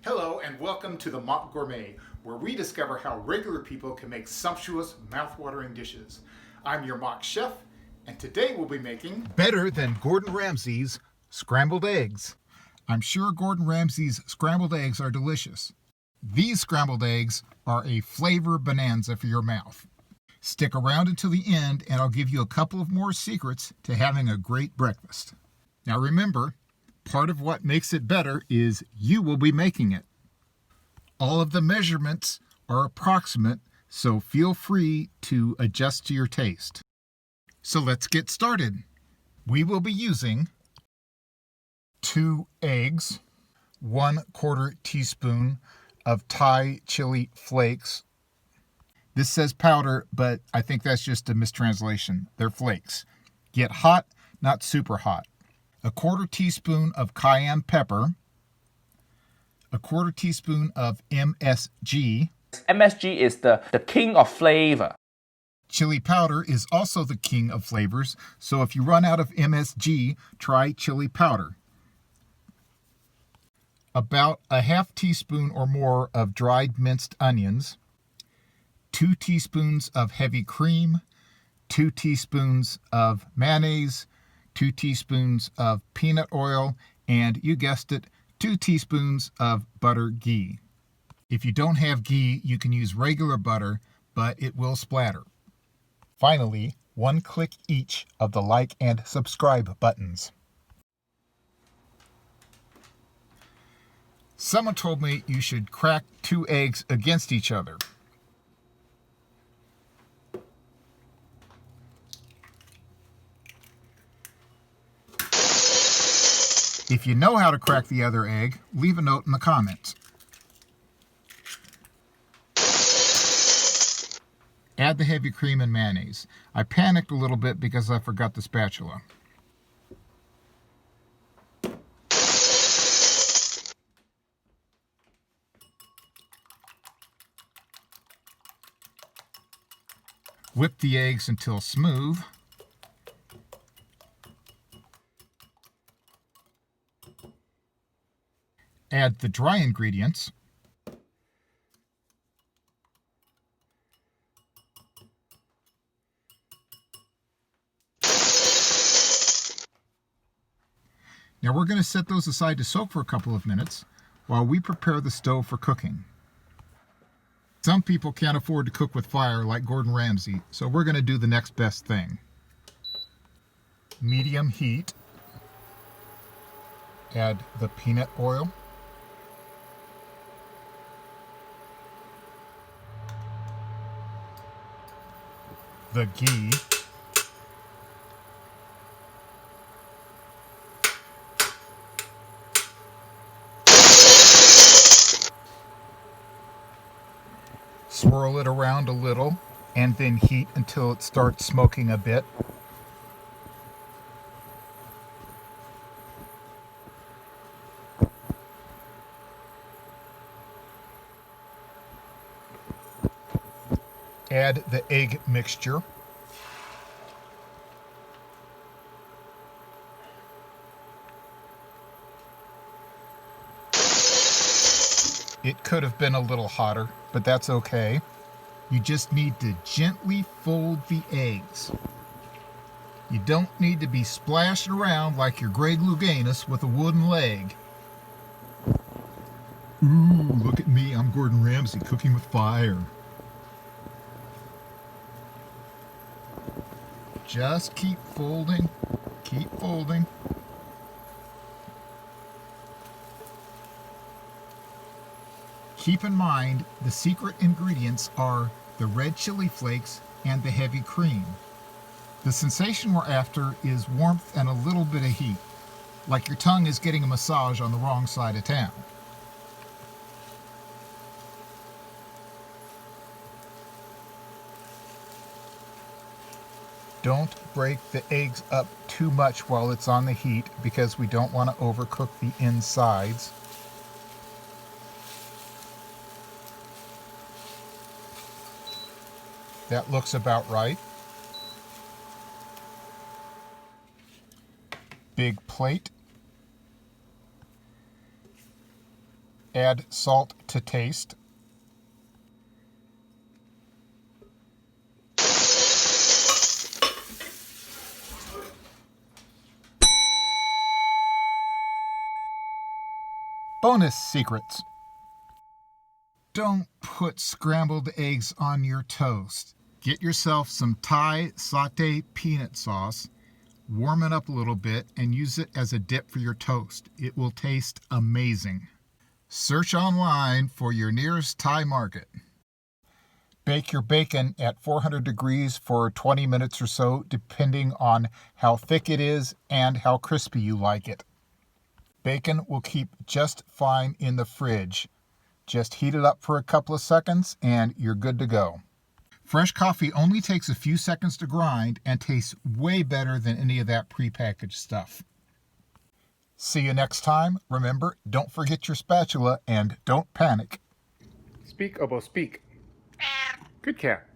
Hello and welcome to the Mock Gourmet, where we discover how regular people can make sumptuous, mouth-watering dishes. I'm your mock chef, and today we'll be making better than Gordon Ramsay's scrambled eggs. I'm sure Gordon Ramsay's scrambled eggs are delicious. These scrambled eggs are a flavor bonanza for your mouth. Stick around until the end and I'll give you a couple of more secrets to having a great breakfast. Now remember, part of what makes it better is you will be making it. All of the measurements are approximate, so feel free to adjust to your taste. So let's get started. We will be using 2 eggs, 1/4 teaspoon of Thai chili flakes. This says powder, but I think that's just a mistranslation. They're flakes. Get hot, not super hot. 1/4 teaspoon of cayenne pepper, 1/4 teaspoon of MSG. MSG is the king of flavor. Chili powder is also the king of flavors, so if you run out of MSG, try chili powder. About a 1/2 teaspoon or more of dried minced onions, 2 teaspoons of heavy cream, 2 teaspoons of mayonnaise, 2 teaspoons of peanut oil, and you guessed it, 2 teaspoons of butter ghee. If you don't have ghee, you can use regular butter, but it will splatter. Finally, 1 click each of the like and subscribe buttons. Someone told me you should crack 2 eggs against each other. If you know how to crack the other egg, leave a note in the comments. Add the heavy cream and mayonnaise. I panicked a little bit because I forgot the spatula. Whip the eggs until smooth. Add the dry ingredients. Now we're going to set those aside to soak for a couple of minutes while we prepare the stove for cooking. Some people can't afford to cook with fire like Gordon Ramsay, so we're going to do the next best thing. Medium heat. Add the peanut oil. The ghee, swirl it around a little and then heat until it starts smoking a bit. Add the egg mixture. It could have been a little hotter, but that's okay. You just need to gently fold the eggs. You don't need to be splashing around like your Greg Louganis with a wooden leg. Ooh, look at me, I'm Gordon Ramsay cooking with fire. Just keep folding, keep folding. Keep in mind, the secret ingredients are the red chili flakes and the heavy cream. The sensation we're after is warmth and a little bit of heat, like your tongue is getting a massage on the wrong side of town. Don't break the eggs up too much while it's on the heat because we don't want to overcook the insides. That looks about right. Big plate. Add salt to taste. Bonus secrets. Don't put scrambled eggs on your toast. Get yourself some Thai sauté peanut sauce, warm it up a little bit, and use it as a dip for your toast. It will taste amazing. Search online for your nearest Thai market. Bake your bacon at 400 degrees for 20 minutes or so, depending on how thick it is and how crispy you like it. Bacon will keep just fine in the fridge. Just heat it up for a couple of seconds and you're good to go. Fresh coffee only takes a few seconds to grind and tastes way better than any of that prepackaged stuff. See you next time. Remember, don't forget your spatula and don't panic. Speak, Obo, speak. Good cat.